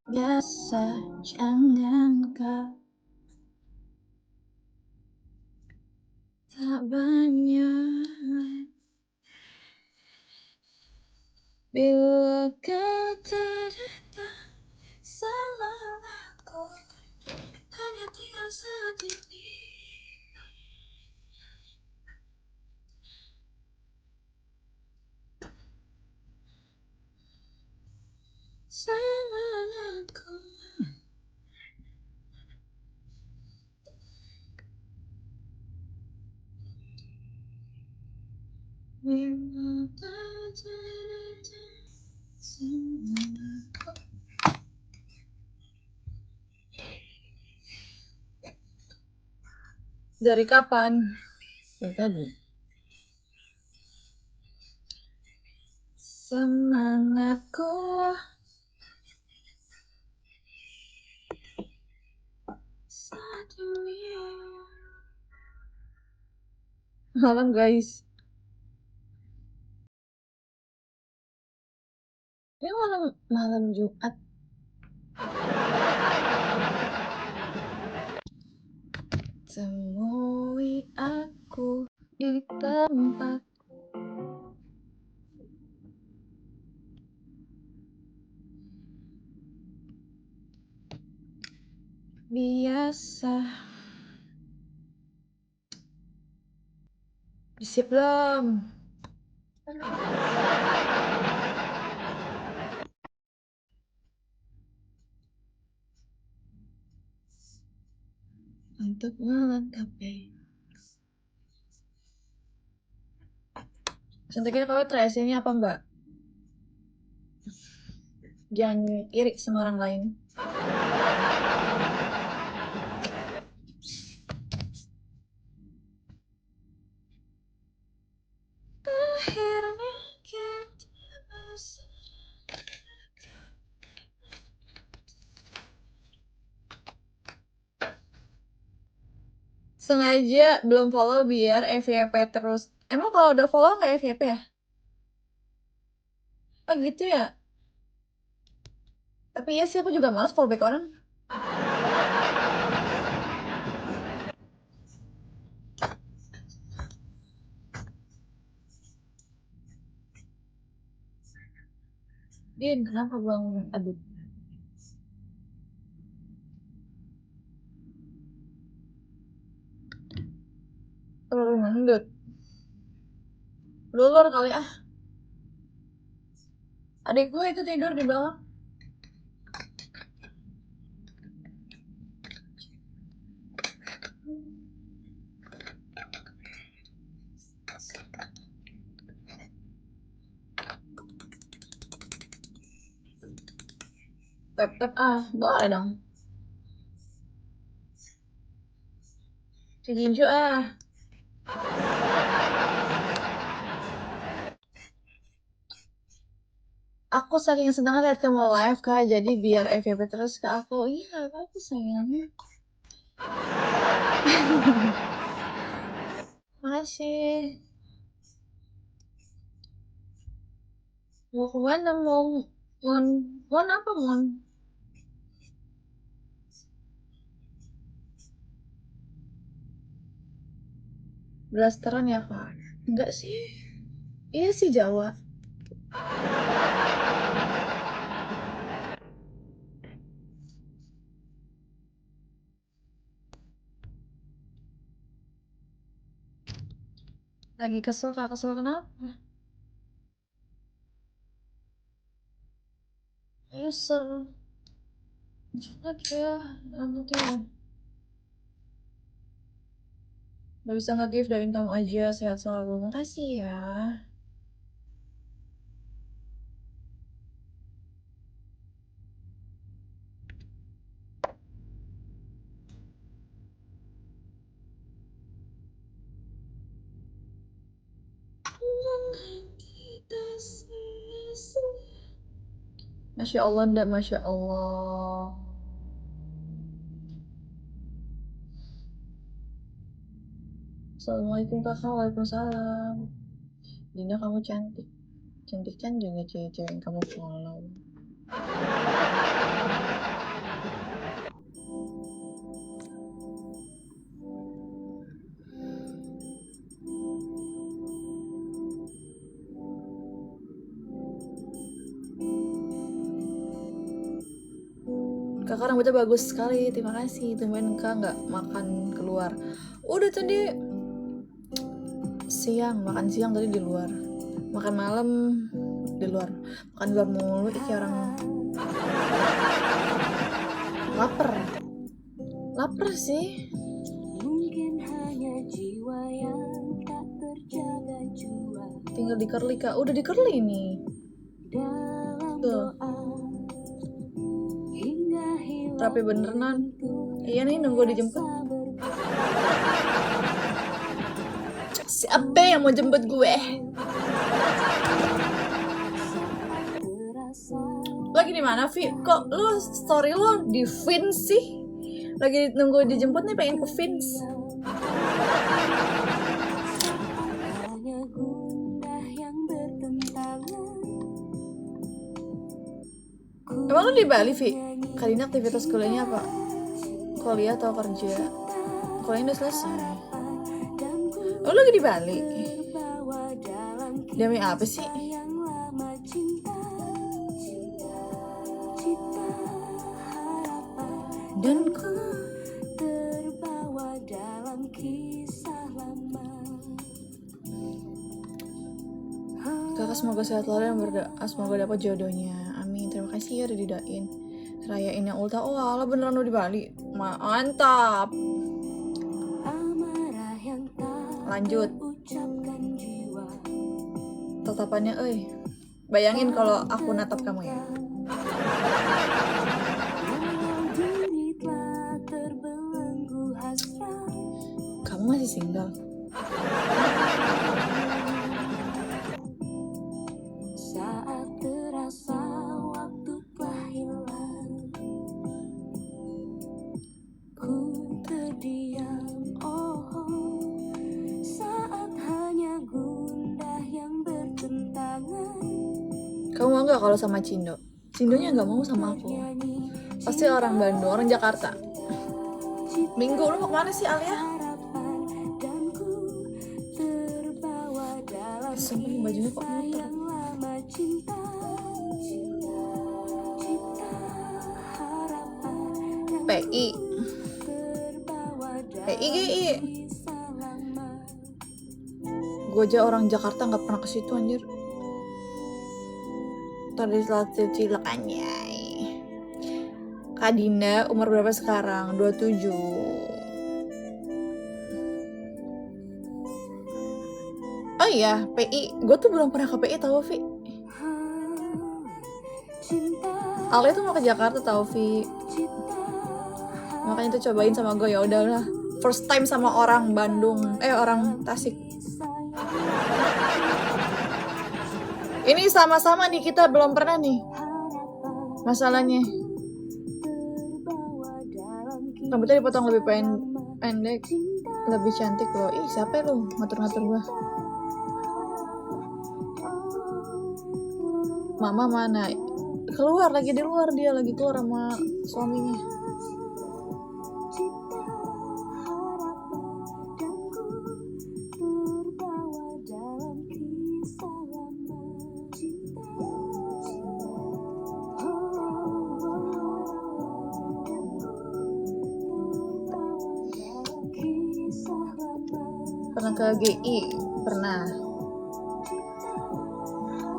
biasa, jangan kau tak banyak. Bila kau tak datang, salahku hanya tinggal saat ini. Salahku. Bila kau tak datang, salahku. Dari kapan? Dari tadi. Semangatku saat dunia. Malam guys. Ini malam Jumat. Temui aku di tempat biasa. Siap belum? Untuk melengkapi. Cantiknya kalau tracingnya apa mbak? Jangan iri sama orang lain. Akhirnya kita bisa. Sengaja belum follow biar FYP terus. Emang kalau udah follow nggak FYP ya? Oh gitu ya? Tapi iya sih aku juga males follow back orang. Din, kenapa bang? Aduh. Terlalu ngendut. Lulur kali ah. Adik gue itu tidur di bawah. Tep ah, boleh dong. Cigincu ah. Aku saking senang lihat kamu live kak, jadi biar FYP terus ke aku. Iya, apa sayang. Makasih. Mau kemana? Mau apa mon? Blasteran ya kak? Enggak sih. Iya sih Jawa. Lagi kesel kak, kesel kenapa? Kesel. Lagi ya, rambutnya. Gak bisa nge-give dari kamu aja, sehat selalu. Makasih ya. Masya Allah, ndak Masya Allah. Assalamualaikum kakak, waalaikumsalam. Dina kamu cantik. Cantik kan juga cewek-cewek yang kamu follow. Kakak rambutnya bagus sekali, terima kasih. Tumben kak nggak makan keluar. Udah tadi siang, makan siang tadi di luar. Makan malam di luar. Makan di luar mulu, kayak orang lapar. Lapar sih. Mungkin hanya jiwa yang tak terjaga jua. Tinggal di curly kak. Udah di curly nih. Dalam Tuh. doa hingga hilang. Rapi bener non. Iya nih nunggu dijemput. Siapa yang mau jemput gue? Lagi di mana, Vi? Kok lu story lo di Vince sih? Lagi nunggu dijemput nih, pengen ke Vince. Hanya gundah yang bertentangan. Emang lu di Bali, Vi? Kali ini aktivitas kuliahnya apa? Kuliah atau kerja? Kuliahnya udah selesai. Oh, lu lagi di Bali? Demi apa sih? Dan ku terbawa dalam kisah lama. Kakak semoga sehat selalu dan berdoa semoga dapat jodohnya. Amin. Terima kasih ya udah didoain. Rayain yang ulta. Oh, ala beneran lu di Bali. Mantap. Lanjut. Tatapannya, bayangin kalau aku natap kamu ya. Kamu masih single? Saat terasa waktu telah hilang, ku terdiam, saat hanya gundah yang bertentangan. Kamu mau gak kalau sama Cindo? Cindonya gak mau sama aku. Pasti orang Bandung, orang Jakarta. Minggu, lu mau kemana sih Alia? Sumpah bajunya kok muter. PI GI. Gue aja orang Jakarta gak pernah ke situ anjir. Tadi selatu cilakannya. Kak Dinda umur berapa sekarang? 27. Oh iya, PI. Gue tuh belum pernah ke PI tau, Vi. Alia tuh mau ke Jakarta tau, Vi. Makanya tuh cobain sama gue, ya udahlah. First time sama orang Bandung, orang Tasik. Ini sama-sama nih, kita belum pernah nih. Masalahnya rambutnya dipotong lebih pendek, lebih cantik loh. Ih, siapa lu ngatur-ngatur gua? Mama mana? Keluar, lagi di luar, dia lagi keluar sama suaminya. Pernah ke GI? Pernah.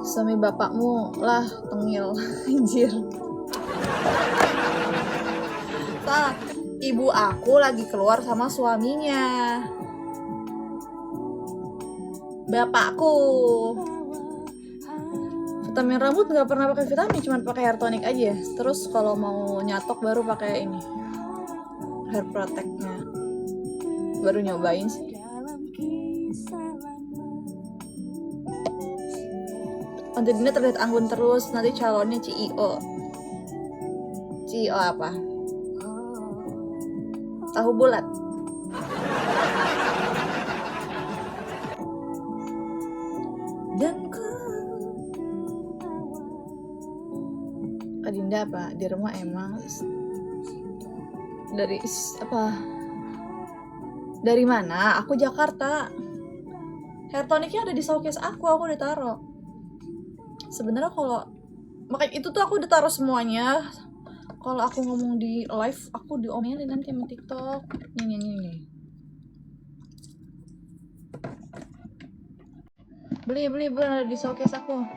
Suami bapakmu lah tengil. Anjir. Salah. Ibu aku lagi keluar sama suaminya. Bapakku. Vitamin rambut nggak pernah pakai vitamin, cuma pakai hair tonic aja. Terus kalau mau nyatok baru pakai ini, hair protectnya. Baru nyobain sih. Nanti Dina terlihat anggun terus, nanti calonnya CEO. CEO apa? Tahu bulat. Dan Kak Dinda apa? Di rumah emang dari apa? Dari mana? Aku Jakarta. Hair tonicnya ada di showcase aku udah taruh. Sebenarnya kalau makanya itu tuh aku udah taruh semuanya. Kalau aku ngomong di live, aku diomelin nanti sama TikTok. Nih. Beli ada di showcase aku.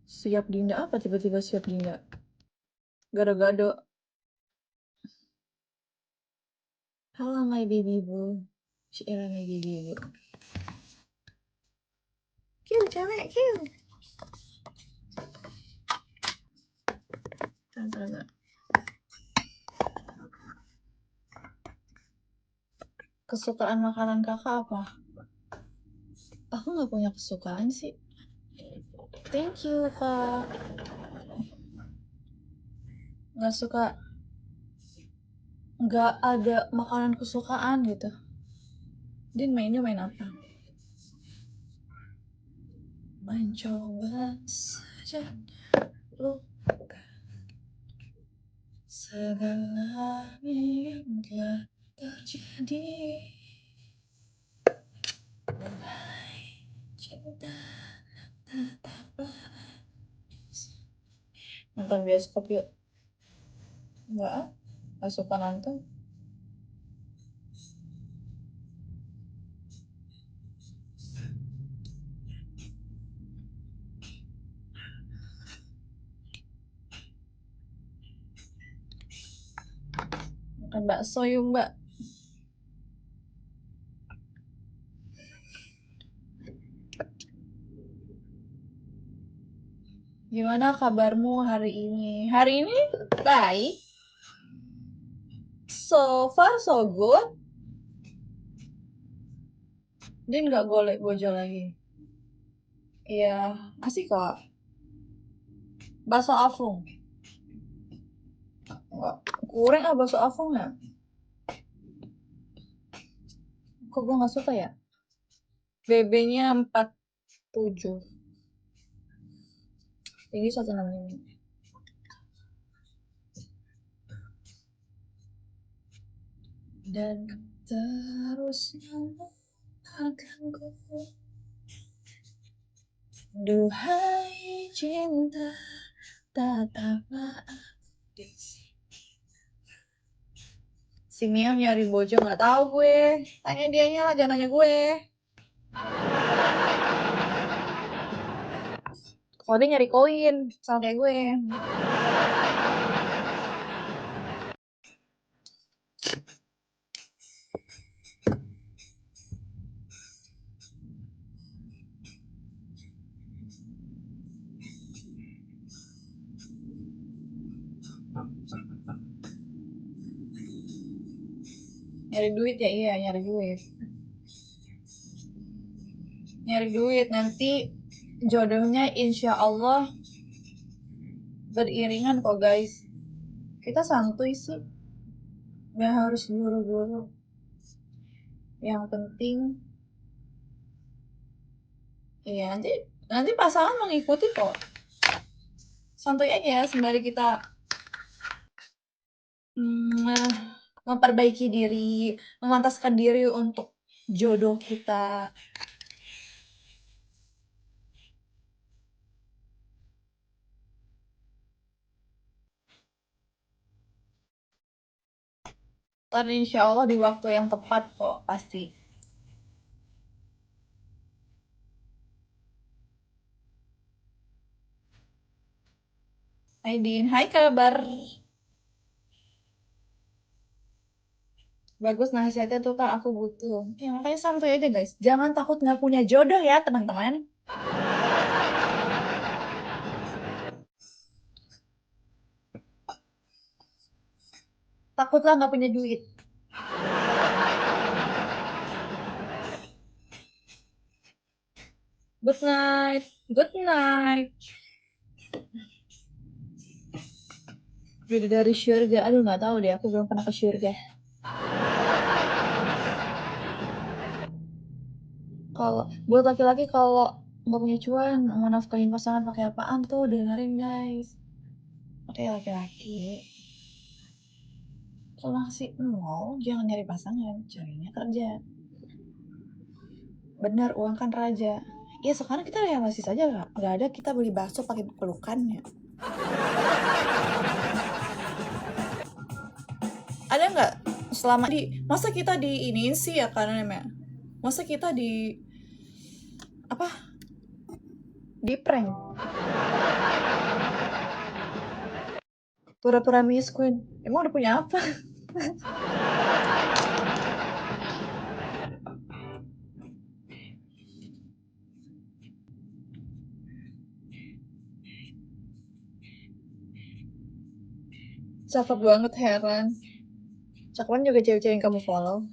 Siap Dinda apa tiba-tiba siap Dinda? Gado-gado. Halo my baby boo. Sheila my baby boo. Kiu cewek, kiu. Tante. Kesukaan makanan kakak apa? Aku nggak punya kesukaan sih. Thank you kak. Nggak suka, nggak ada makanan kesukaan gitu. Din mainnya main apa? Mencoba saja lupakan segala hingga terjadi. Wahai cinta, tetaplah. Nonton bioskop yuk. Nggak suka nonton. Makan bakso yuk mbak. Gimana kabarmu hari ini? Hari ini baik. So far so good. Din nggak golek bojo lagi. Iya, asik kok. Bakso afung. Nggak, kurang bakso afung ya? Kok gue nggak suka ya? BB-nya 47. Tinggi 165. Dan terus melupakanku. Duhai cinta, tataplah di sini. Si Mia nyari bojo nggak tahu gue. Tanya dianya lah, jangan nanya gue. Kalau dia nyari koin, sama kayak gue. Nyari duit ya, iya nyari duit. Nyari duit, nanti jodohnya insya Allah beriringan kok guys. Kita santuy sih, nggak harus buru-buru. Yang penting, iya nanti pasangan mengikuti kok. Santuy aja sembari kita memperbaiki diri, memantaskan diri untuk jodoh kita. Dan insya Allah di waktu yang tepat kok pasti. Aidin, hai kabar. Bagus nasihatnya tuh kak, aku butuh. Ya makanya santuy aja guys. Jangan takut nggak punya jodoh ya teman-teman. Takutlah nggak punya duit. Good night. Good night. Beda dari surga. Aduh nggak tahu deh, aku belum pernah ke surga. Kalau buat laki-laki kalau nggak punya cuan, mau nafkahin pasangan pakai apaan tuh? Dengerin guys. Oke laki-laki, kalau masih mau jangan nyari pasangan, carinya kerja. Benar, uang kan raja. Ya sekarang kita realistis aja nggak ada kita beli bakso pakai pelukannya. Ada nggak selama masa kita di ini sih ya karena namanya masa kita di apa di prank pura-pura miskin emang udah punya apa. Cakep banget, heran. Cakepan juga cewek-cewek yang kamu follow.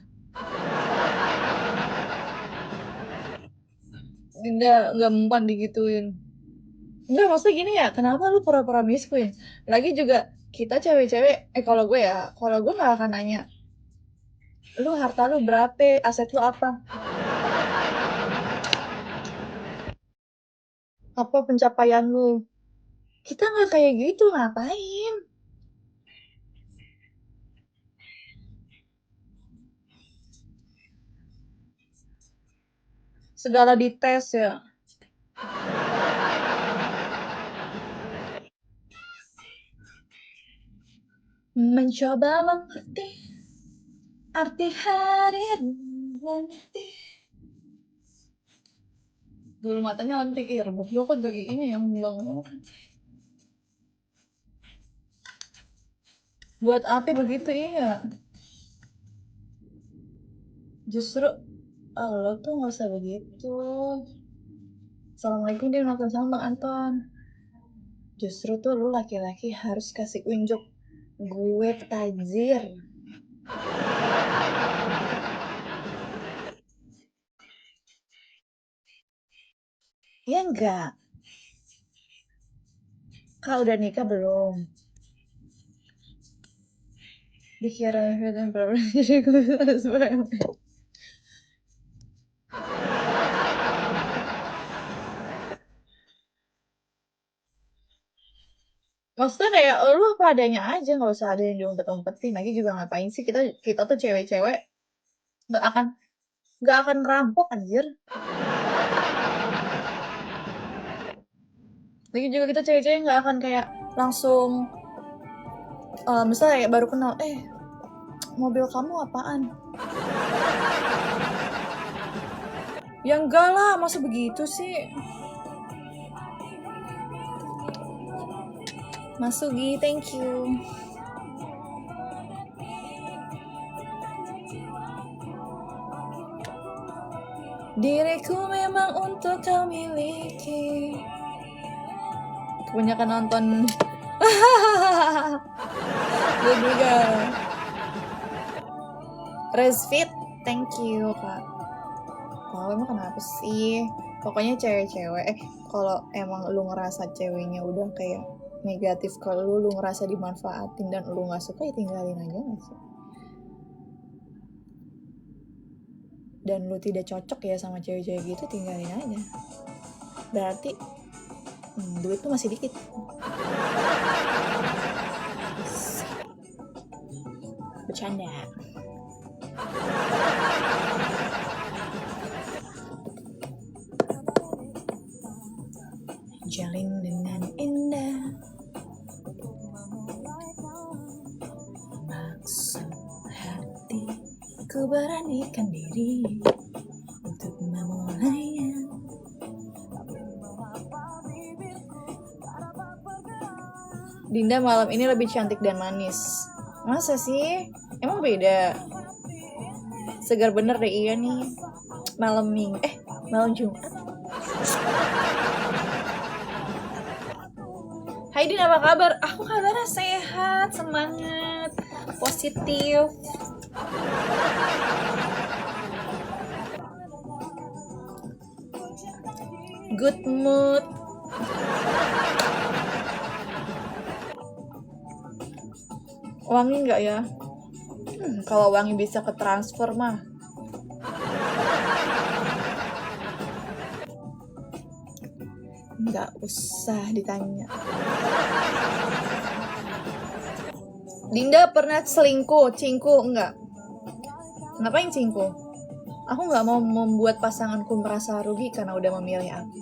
Nggak mempan digituin. Enggak, maksudnya gini ya, kenapa lu pura-pura miskin? Lagi juga kita cewek-cewek, kalau gue nggak akan nanya, lu harta lu berapa, aset lu apa pencapaian lu. Kita nggak kayak gitu, ngapain? Segala dites ya. Mencoba mengerti arti hadir nanti. Dulu matanya lentik, rebut gue kok dari ini yang bilang. Buat apa begitu, iya. Justru lo tuh nggak usah begitu. Assalamualaikum, dia nonton sama Bang Anton. Justru tuh lu laki-laki harus kasih unjuk gue tajir. Ya enggak? Kau udah nikah belum? Dikira dan problem jadi gue harus bayar. Maksudnya kayak lu apa adanya aja, nggak usah ada yang diumpet-umpetin lagi juga. Ngapain sih kita kita tuh cewek-cewek nggak akan nggak akan rampok anjir. Lagi juga kita cewek-cewek nggak akan kayak langsung misalnya kayak baru kenal, mobil kamu apaan? Ya enggak lah, masa begitu sih? Mas Sugi, thank you. Diriku memang untuk kau miliki. Kebanyakan nonton. Gue juga. Resfit, thank you kak. Tahu emang kenapa sih? Pokoknya cewek-cewek, kalau emang lu ngerasa ceweknya udah kayak negatif ke lu ngerasa dimanfaatin dan lu nggak suka, ya tinggalin aja nggak sih? Dan lu tidak cocok ya sama cewek-cewek gitu, tinggalin aja. Berarti duit tuh masih dikit. Bercanda. Jalin dengan indah maksud hati, ku beranikan diri untuk memulainya. Dinda malam ini lebih cantik dan manis. Masa sih? Emang beda? Segar bener deh, iya nih. Malam Jumat. Hai Din, apa kabar? Aku kabarnya sehat, semangat, positif. Good mood. Wangi nggak ya? Kalau wangi bisa ke transfer mah. Nggak usah ditanya. Dinda pernah selingkuh, cingku enggak? Ngapain cingku? Aku nggak mau membuat pasanganku merasa rugi karena udah memilih aku.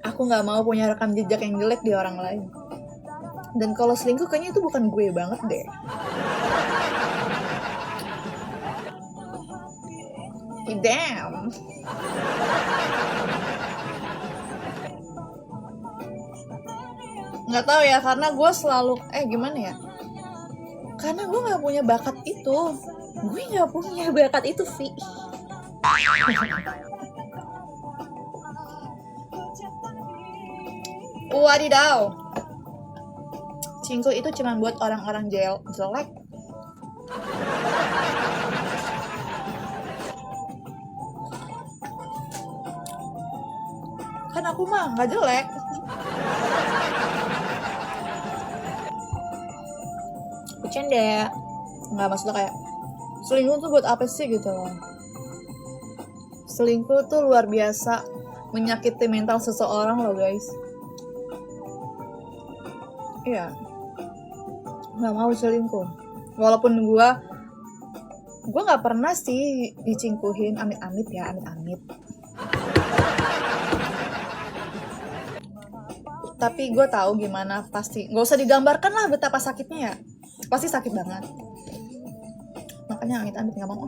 Aku nggak mau punya rekam jejak yang jelek di orang lain. Dan kalau selingkuh kayaknya itu bukan gue banget deh. Damn. Nggak tahu ya, karena gue selalu gimana ya? Karena gue nggak punya bakat itu. Gue nggak punya bakat itu, Vi. Wadidaw. Cingku itu cuma buat orang-orang jelek. Kan aku mah nggak jelek. Bercanda. Nggak, maksudnya kayak selingkuh tuh buat apa sih gitu loh. Selingkuh tuh luar biasa menyakiti mental seseorang loh guys. Iya, nggak mau selingkuh. Walaupun gue nggak pernah sih dicingkuhin, amit-amit ya, amit-amit. Tapi gue tahu gimana, pasti nggak usah digambarkan lah betapa sakitnya ya, pasti sakit banget. Makanya amit-amit nggak mau.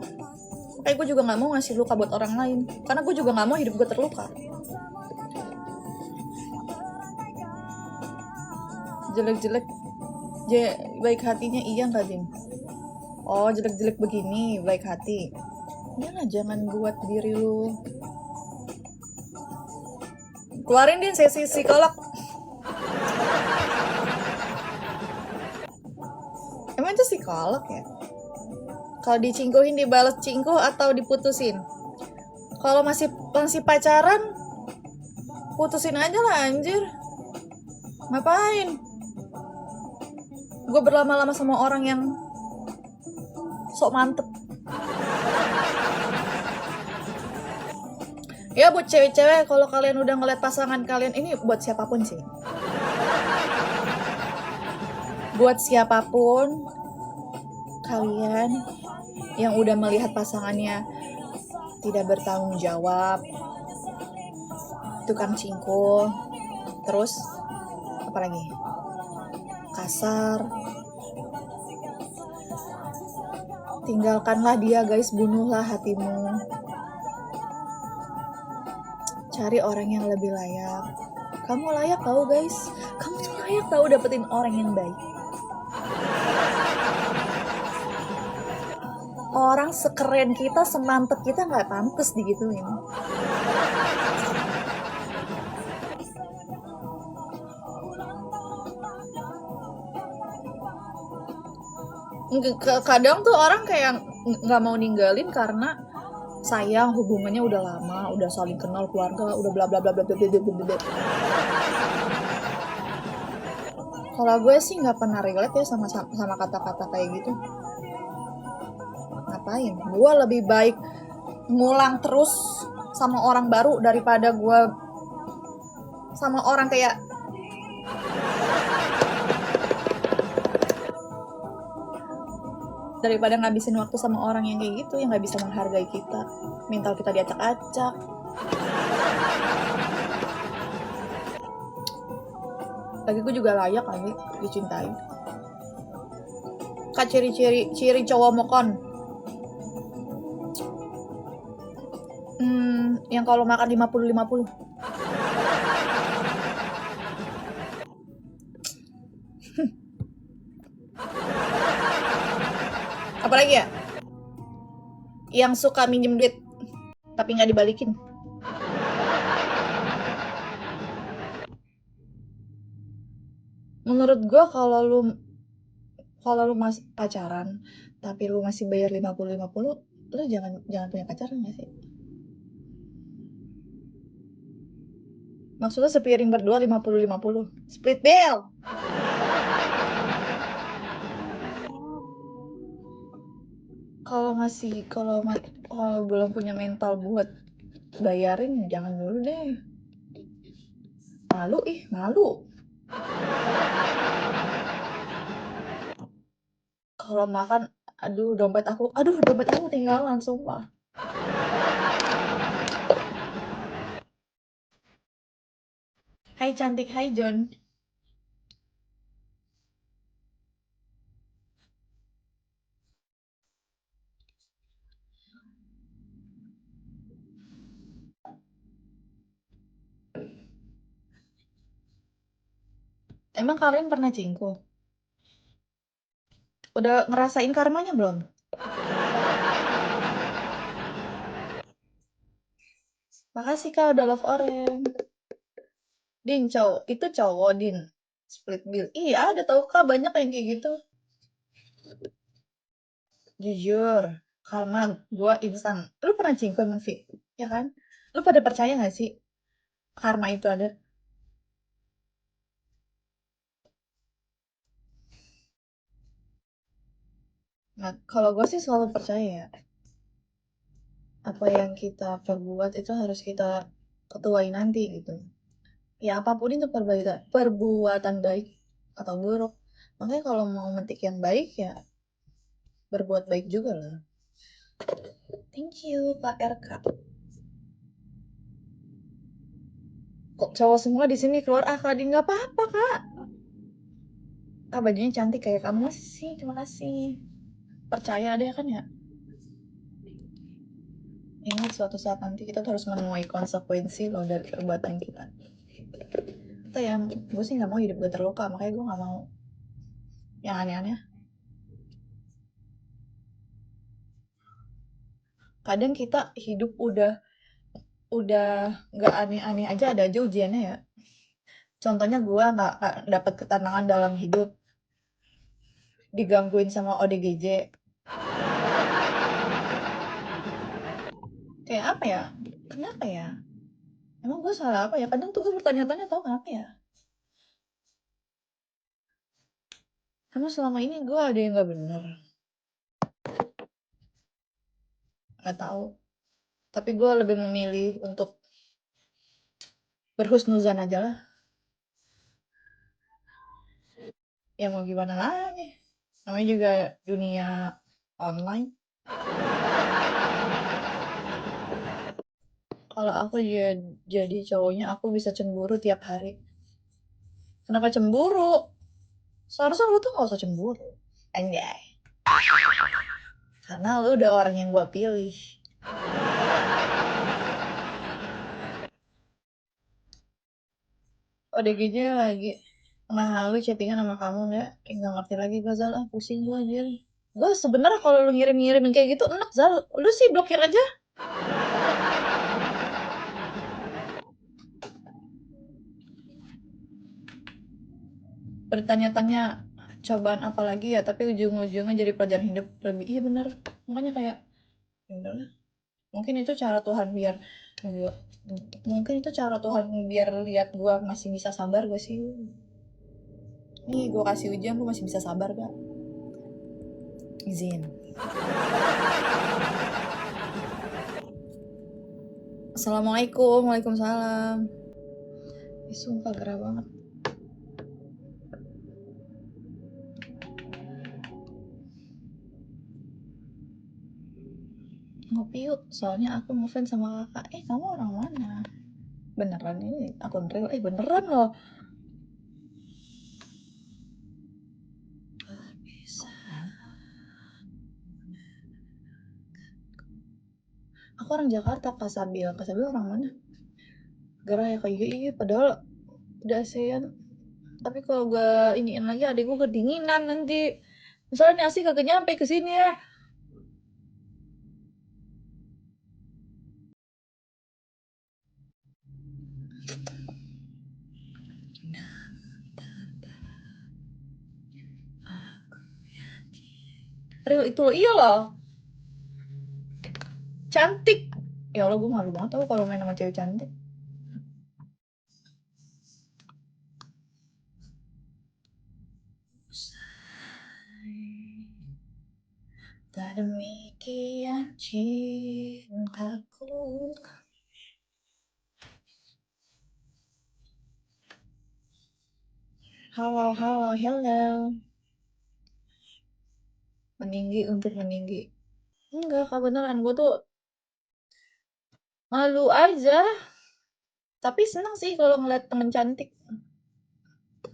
Kayak gue juga nggak mau ngasih luka buat orang lain, karena gue juga nggak mau hidup gue terluka. Jelek-jelek baik hatinya iya nggak, Din? Oh, jelek-jelek begini baik hati. Iyalah, jangan buat diri lu. Keluarin, Din, sesi psikolog. Emang itu psikolog ya? Kalau dicingkuhin dibalas cingkuh atau diputusin? Kalau masih pacaran, putusin aja lah anjir. Ngapain? Gue berlama-lama sama orang yang sok mantep. Ya buat cewek-cewek, kalau kalian udah ngeliat pasangan kalian, ini buat siapapun sih. Buat siapapun kalian yang udah melihat pasangannya tidak bertanggung jawab, tukang cingkuh, terus apa lagi? Kasar. Tinggalkanlah dia guys, bunuhlah hatimu. Cari orang yang lebih layak. Kamu layak tahu guys. Kamu tuh layak tahu dapetin orang yang baik. Orang sekeren kita, semantep kita nggak pantas digituin. Kadang tuh orang kayak nggak mau ninggalin karena sayang, hubungannya udah lama, udah saling kenal, keluarga, udah bla bla bla bla bla bla bla. Kalau gue sih nggak pernah relate ya sama kata-kata kayak gitu. Ngapain? Gue lebih baik ngulang terus sama orang baru daripada gue sama orang kayak daripada ngabisin waktu sama orang yang kayak gitu, yang nggak bisa menghargai kita, mental kita diacak-acak. Lagi gue juga layak kali dicintai. Kak, ciri cowok mokon. Yang kalau makan 50-50. Apalagi ya? Yang suka minjem duit tapi nggak dibalikin. Menurut gue kalau lu masih pacaran tapi lu masih bayar 50-50, lu jangan punya pacaran gak sih? Maksudnya sepiring berdua 50-50. Split bill. Kalau belum punya mental buat bayarin, jangan dulu deh. Malu. Kalau makan Aduh, dompet aku ketinggalan, sumpah. Hai cantik, hai John. Emang kalian pernah cingku? Udah ngerasain karmanya belum? Makasih kak udah love orang. Din, cowok. Itu cowok, Din. Split bill. Iya, ada tau kak banyak yang kayak gitu. Jujur, karena gua instan. Lu pernah cingku emang sih? Ya kan? Lu pada percaya gak sih karma itu ada? Nah, kalau gue sih selalu percaya apa yang kita perbuat itu harus kita ketuai nanti gitu. Ya apapun itu perbuatan baik atau buruk. Makanya kalau mau metik yang baik ya berbuat baik juga lah. Thank you Pak RK. Kok cowok semua di sini keluar ah Kak Din nggak apa-apa Kak. Ah bajunya cantik kayak kamu sih. Terima kasih. Percaya deh kan ya. Ingat suatu saat nanti kita harus menuai konsekuensi loh dari perbuatan kita. Itu yang gue sih nggak mau hidup gue terluka makanya gue nggak mau yang aneh-aneh. Kadang kita hidup udah nggak aneh-aneh aja ada aja ujiannya ya. Contohnya gue nggak dapet ketenangan dalam hidup, digangguin sama ODGJ. Kayak apa ya? Kenapa ya? Emang gue salah apa ya? Kadang tuh gue bertanya-tanya tau kenapa ya? Karena selama ini gue ada yang nggak bener, nggak tahu. Tapi gue lebih memilih untuk berhusnuzan aja lah. Ya mau gimana lagi? Namanya juga dunia online. Kalau aku jadi cowoknya, aku bisa cemburu tiap hari. Kenapa cemburu? Seharusnya lu tuh gak usah cemburu. Anjay. Karena lu udah orang yang gua pilih. ODGJ lagi. Nah, lu chattingan sama kamu ya? Kayak gak ngerti lagi gue Zal. Ah, pusing gue anjir. Gue sebenernya kalau lu ngirim-ngirimin kayak gitu enak Zal. Lu sih blokir aja. Bertanya-tanya cobaan apa lagi ya, tapi ujung-ujungnya jadi pelajaran hidup lebih. Iya bener. Makanya kayak, ya udahlah. Mungkin itu cara Tuhan biar mungkin itu cara Tuhan biar lihat gua masih bisa sabar gue sih. Nih gua kasih ujian lu masih bisa sabar gak? Izin. Assalamualaikum, waalaikumsalam. Ih, sumpah gerah banget. Ngopi yuk, soalnya aku ngefans sama kakak. Kamu orang mana? Beneran ini akun real? Beneran loh. Aku orang Jakarta, Kasabil. Kasabil orang mana? Gerah ya kayak iya, padahal udah ASEAN. Tapi kalau gue iniin lagi adik gue kedinginan nanti. Misalnya nih Asi kagak nyampe ke sini ya. Real itu loh, iya loh. Cantik. Ya Allah gue malu banget tau kalau main sama cewek cantik. Tak demikian cintaku. Halo, halo, hello. meninggi. Enggak Kak, beneran gue tuh malu aja. Tapi seneng sih kalau ngeliat temen cantik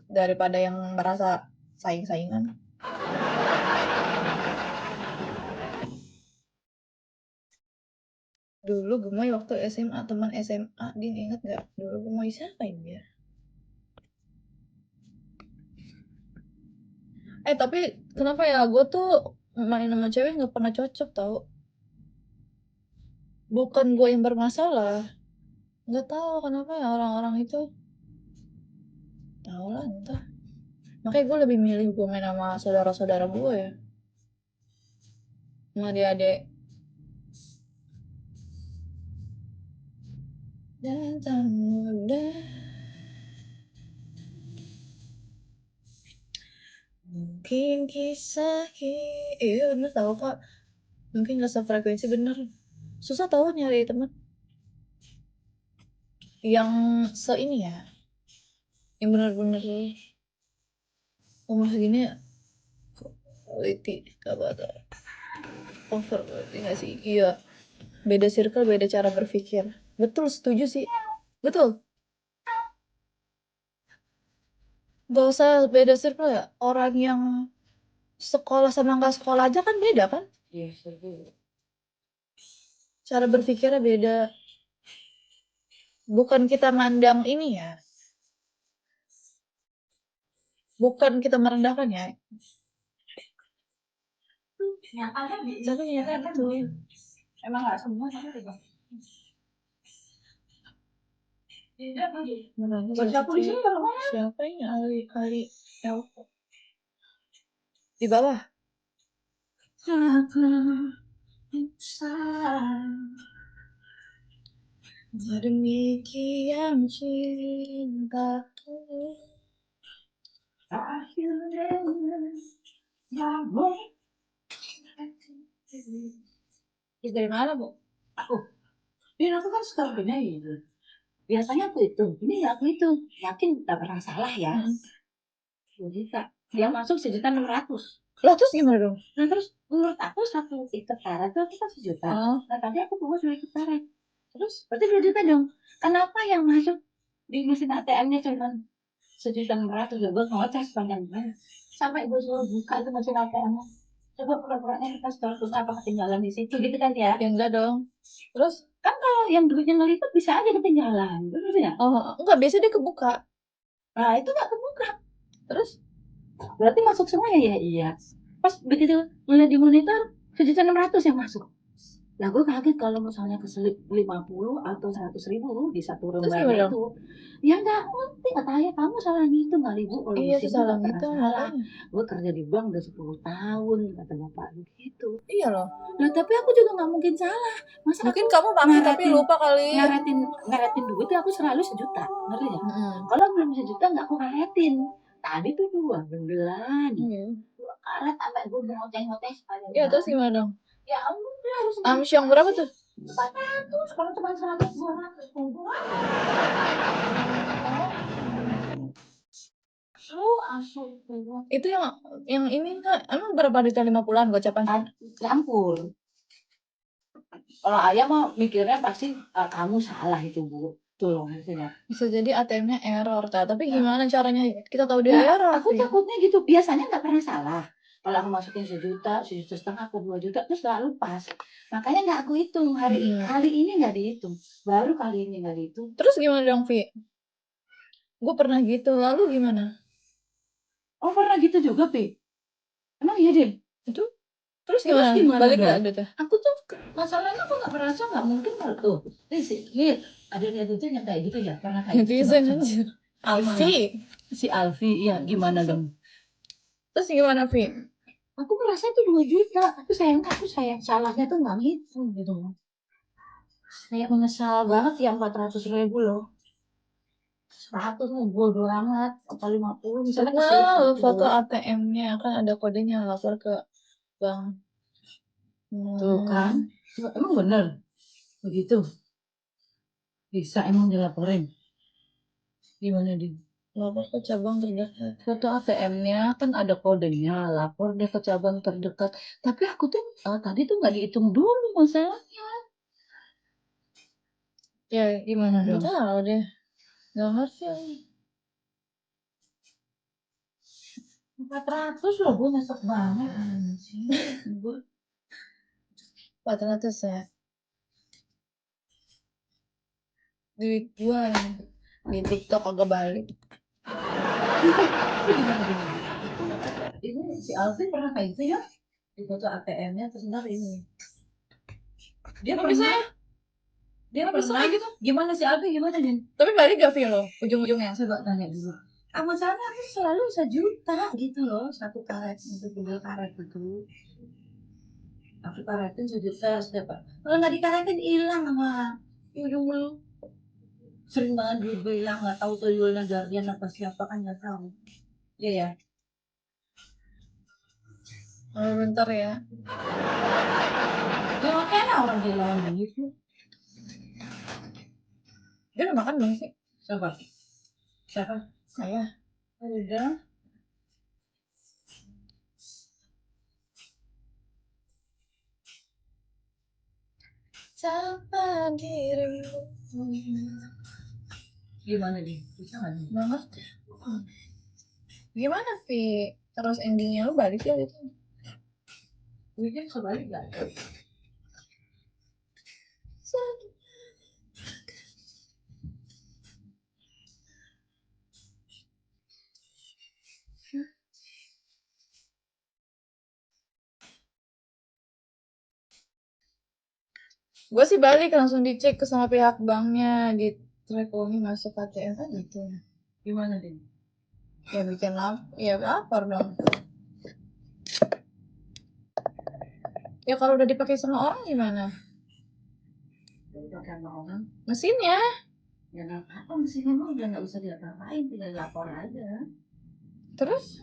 daripada yang merasa saing-saingan. Dulu gemoy waktu SMA, teman SMA, Din inget gak? Dulu gemoy siapa ya? Tapi kenapa ya gue tuh main sama cewek nggak pernah cocok tau. Bukan gue yang bermasalah, nggak tahu kenapa ya orang-orang itu. Tahu lah entah. Makanya gue lebih milih gue main sama saudara-saudara gue ya, sama adik-adik. Dan tak mudah mungkin kisah iya bener tau Kak, mungkin gak sefrekuensi bener. Susah tau nyari temen yang ini ya, yang bener-bener umur segini quality apa tuh, over quality gak sih? Iya, beda circle, beda cara berpikir. Betul, setuju sih, betul. Gak usah beda circle ya, orang yang sekolah sama gak sekolah aja kan beda kan. Cara berpikirnya beda. Bukan kita mandang ini ya, bukan kita merendahkan ya, tapi nyata itu emang gak semua tapi tidak. Siapa di sini kalau mana? Siapa ini Ali di bawah? Demikian cintaku akhir dengan nyambung. Dari mana Bu? Aku. Ini aku kan suka penyanyi itu. Biasanya aku itu, ini aku itu yakin tak pernah salah ya. 2 juta. Dia masuk 1.600.000. Lah terus gimana dong? Nah terus menurut aku satu ikut karet itu kan 1 juta. Nah tadi aku bawa 2 ikut karet. Terus berarti 2 juta dong. Kenapa yang masuk di mesin ATM-nya cuma 1.600.000? Gue ngoceh sepanjang mana. Sampai gue suruh buka itu mesin ATM-nya. Coba pura-puranya kita status apa ketinggalan di situ gitu kan ya? Ya enggak dong. Terus kan kalau yang duitnya ngelipet bisa aja ketinggalan, betul ya? Oh enggak, biasa dia kebuka. Nah itu nggak kebuka. Terus berarti masuk semuanya ya? Iya. Pas begitu ngeliat di monitor 1.600.000 yang masuk. Nah gue kaget kalau misalnya keselip 50 atau 100.000 di satu lembar itu. Ya nggak ngerti, kata ayah kamu salah ngitung kali Bu. Kalau iya sih salah ngitung malah. Gue kerja di bank udah 10 tahun kata bapak gitu. Iya loh. Nah tapi aku juga nggak mungkin salah. Masa mungkin kamu paham tapi lupa kali. Ngaretin duit itu aku selalu 1 juta, ngerti ya? Kalau belum 1 juta nggak aku ngaretin. Tadi tuh 2 beneran. 2 karet sampai gue ngoceh-ngoceh sepanjang. Iya terus gimana dong? Ya ampun dia harus Amsyong berapa tuh? 400, kalau cuma 100, 200 itu yang ini enggak, emang berapa duitnya 50-an gocapan? Campur. Kalau ayah mau mikirnya pasti kamu salah itu Bu. Tuh hasilnya. Bisa jadi ATM-nya error, tapi gimana caranya kita tahu dia error? Aku takutnya gitu, biasanya nggak pernah salah. Kalau aku masukin 1 juta, 1,5 juta, ke 2 juta, terus selalu pas. Makanya nggak aku hitung kali ini nggak dihitung, baru kali ini nggak dihitung. Terus gimana dong Vi? Gue pernah gitu, lalu gimana? Oh pernah gitu juga Vi? Emang iya deh? Itu terus gimana? Balik nggak duitnya? Aku tuh masalahnya aku nggak merasa nggak mungkin kalau tuh. Ini ada itu yang kayak gitu ya? Pernah kayak gitu? Aja. Alfi, si Alfi, iya gimana dong? Terus gimana Vi? Aku merasa itu 2 juta, tapi sayangnya aku salahnya tuh nggak ngitung gitu. Saya menyesal banget ya 400.000 loh. 100 mau bodo amat, atau 50 misalnya kesini. Foto ATM-nya kan ada kodenya, lapor ke bank. Tuh kan, emang bener begitu. Bisa emang dilaporin. Gimana dia? Lapor ke cabang terdekat. Foto ATM-nya kan ada kodenya, lapor deh ke cabang terdekat. Tapi aku tuh tadi tuh nggak dihitung dulu masalahnya. Ya gimana Ya. dong? Tahu deh. Nggak ngerti. 400 loh, gue nyesek banget. Sih. 400 ya. Duit gua di TikTok agak balik. Ini si Alvin pernah kayak gitu ya? Di foto ATM-nya terus ntar ini. Dia Kok bisa pernah, ya? dia Kok bisa pernah. kayak gitu? Gimana si Alvin gimana Din? Tapi balik gak Vin lo ujung-ujungnya? Coba tanya dulu. Sama sana aku selalu 1 juta gitu loh, 1 karet untuk 2 karet itu. Aku karetin 1 juta setiap. Kalau nggak dikaretin hilang sama ujung lu. Sering banget dibilang nggak tahu tuyulnya Guardian apa siapa kan nggak tahu. Iya ya. Oh, bentar ya. Ya makanya orang dia lawan begitu. Dia udah makan belum sih? Siapa? Siapa? Saya. Udah. Tanpa dirimu. Gimana nih? Bisa nggak nih? Nggak ngerti. Gimana Vi? Terus endingnya lu balik ya gitu? Duitnya bisa balik nggak? Gue sih balik langsung dicek ke sama pihak banknya di track oh ini masuk ATM kan gitu. Gimana deh? Ya bikin ya lapor dong. Ya kalau udah dipakai sama orang gimana? Bukan orang. Mesinnya. Ya nggak apa-apa mesinnya mah udah nggak usah diapa-apain, tinggal lapor aja. Terus?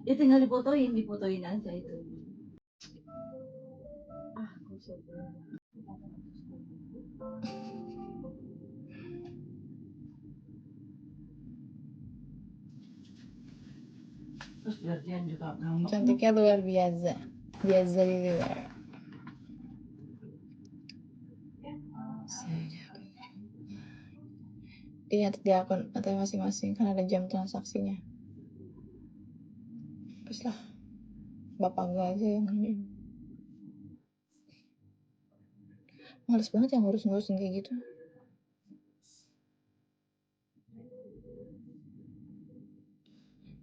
Ya tinggal difotoin aja itu. Ah, gue sedih. Terus Guardian juga ngambek. Cantiknya luar biasa. Biasa di luar. Dilihat di akun atau masing-masing kan ada jam transaksinya. Terus lah. Bapak gue aja yang ini. Males banget yang ngurus-ngurusin kayak gitu.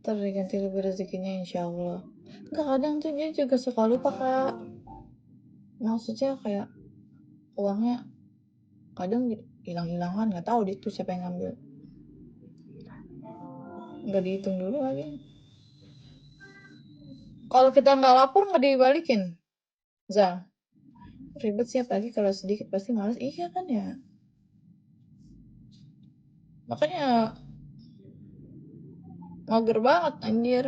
Ntar diganti lebih rezekinya insya Allah. Enggak, kadang tuh dia juga suka lupa kak. Maksudnya kayak uangnya kadang hilang-hilangan, nggak tahu dia tuh siapa yang ngambil. Nggak dihitung dulu lagi. Kalau kita nggak lapor nggak dibalikin, Zal. Ribet sih apalagi kalau sedikit pasti males. Iya kan ya. Makanya mager banget anjir.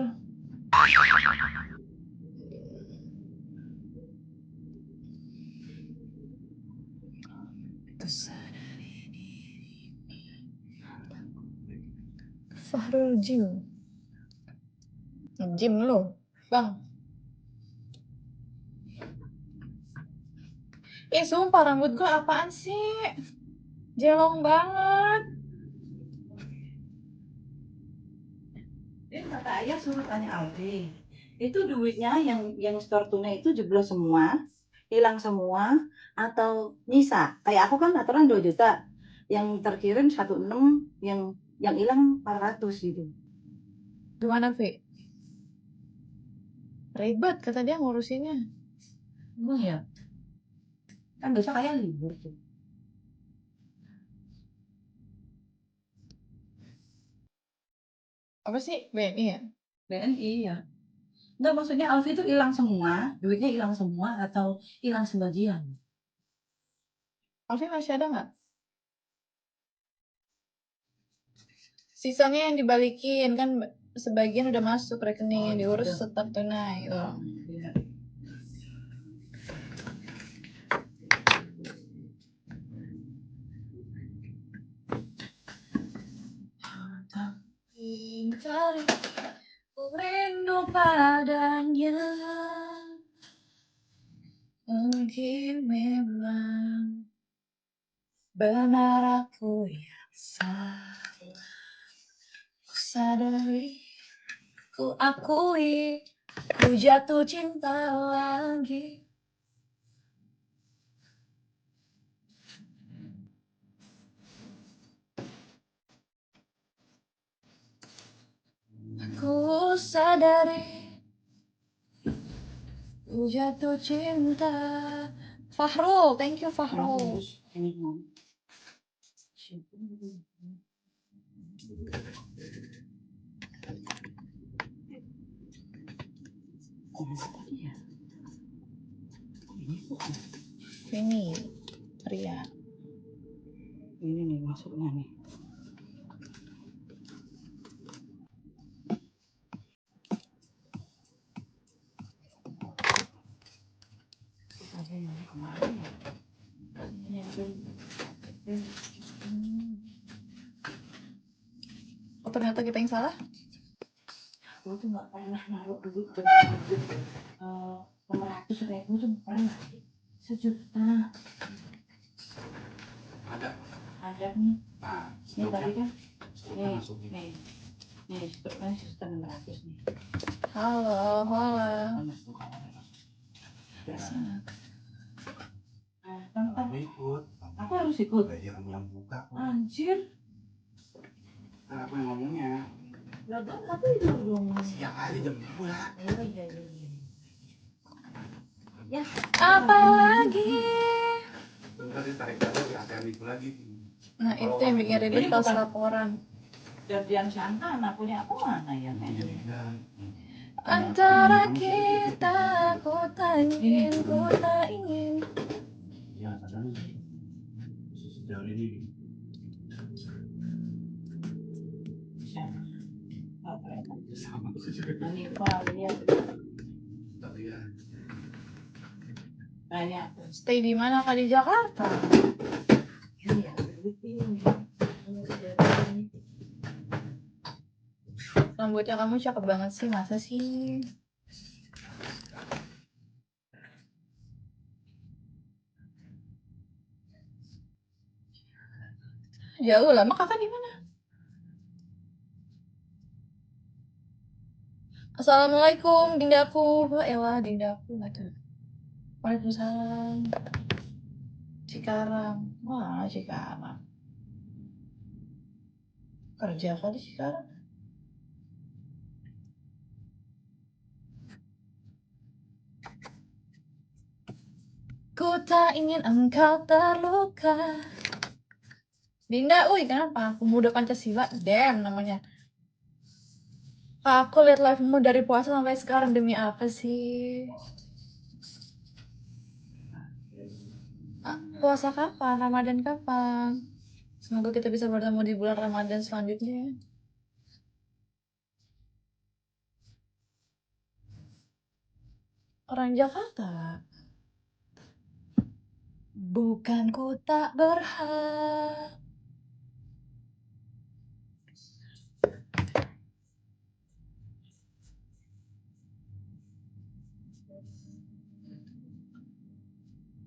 Fahrul Jim. Jim lo, Bang. Sumpah rambut gua apaan sih? Jelong banget. Kata ayah suruh tanya Aldi. Itu duitnya yang store tunai itu jeblos semua, hilang semua, atau nyisa? Kayak aku kan aturan 2 juta, yang terkirim 16, yang hilang 400 gitu. Gimana, Vi? Ribet kata dia ngurusinnya. Emang ya? Kan besok ayah libur tuh. Apa sih? BNI ya? BNI ya. Enggak, maksudnya Alfi itu hilang semua, duitnya hilang semua atau hilang sebagian? Alfi masih ada nggak? Sisanya yang dibalikin kan sebagian udah masuk rekening yang diurus tetap tunai. Oh. Iya. padanya. Mungkin memang benar aku yang salah. Ku sadari, ku akui, ku jatuh cinta lagi. Ku sadari, ku jatuh cinta. Fahrul, thank you Fahrul. Ini Ria. Ini nih masuknya nih. Oh ternyata kita yang salah. Aku tuh nggak pernah naruh duit 500.000 tuh pernah 1 juta. Ada nih. Ini tadi kan. Nih, kan 1.600 nih. Halo. Aku harus ikut. Yang buka. Anjir. Kan aku yang ngomongnya. Aku itu dong. Siang aja jam 2. Iya. Ya. Apa lagi? Bentar ditarik lagi akan itu lagi. Nah itu yang bikin ribet pas laporan. Dan Santa anak punya aku mana ya? Antara kita ku tak ingin. Iya kadang sejauh ini. Sama juga. Ini Pak lihat. Tapi ya. Banyak. Stay di mana Kak? Di Jakarta? Iya. Rambutnya kamu cakep banget sih, masa sih? Jauh lama kakak di mana? Assalamualaikum, dindaku. Elah, dindaku nggak tuh. Waalaikumsalam. Cikarang. Wah, Cikarang. Kerja kali Cikarang. Ku tak ingin engkau terluka. Dinda, kenapa? Pemuda Pancasila, damn namanya. Aku lihat live-mu dari puasa sampai sekarang, demi apa sih? Puasa kapan? Ramadan kapan? Semoga kita bisa bertemu di bulan Ramadan selanjutnya. Orang Jakarta. Bukan ku tak berhak.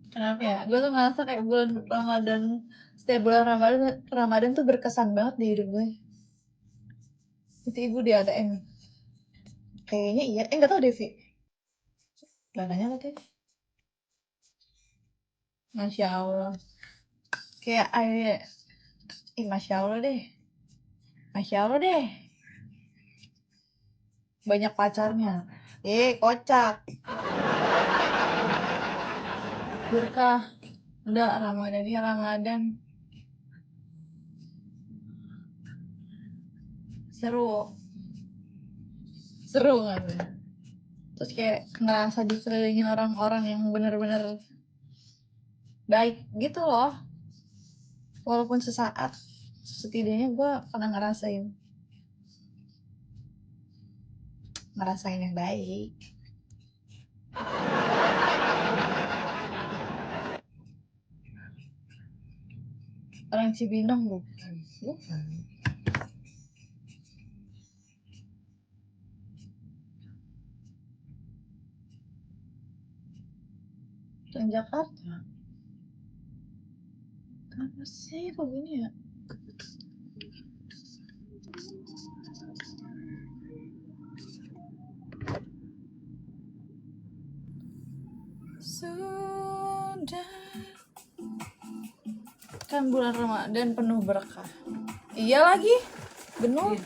Kenapa ya? Gue tuh ngerasa kayak bulan Ramadan, setiap bulan Ramadan tuh berkesan banget di hidup gue. Itu ibu di ATM. Kayaknya iya. Nggak tau Devi. Gak nanya lah deh. Masya Allah. Kayak Masya Allah deh. Masya Allah deh. Banyak pacarnya. Kocak. Berkah. Udah Ramadan ya Ramadan. Seru gak tuh? Terus kayak ngerasa dikelilingin orang-orang yang bener-bener baik gitu loh. Walaupun sesaat, setidaknya gue pernah ngerasain yang baik. Orang Cibinong bukan. Yang Jakarta. Kenapa sih kok gini ya? Sudah kan bulan Ramadan penuh berkah. Iya lagi, benar.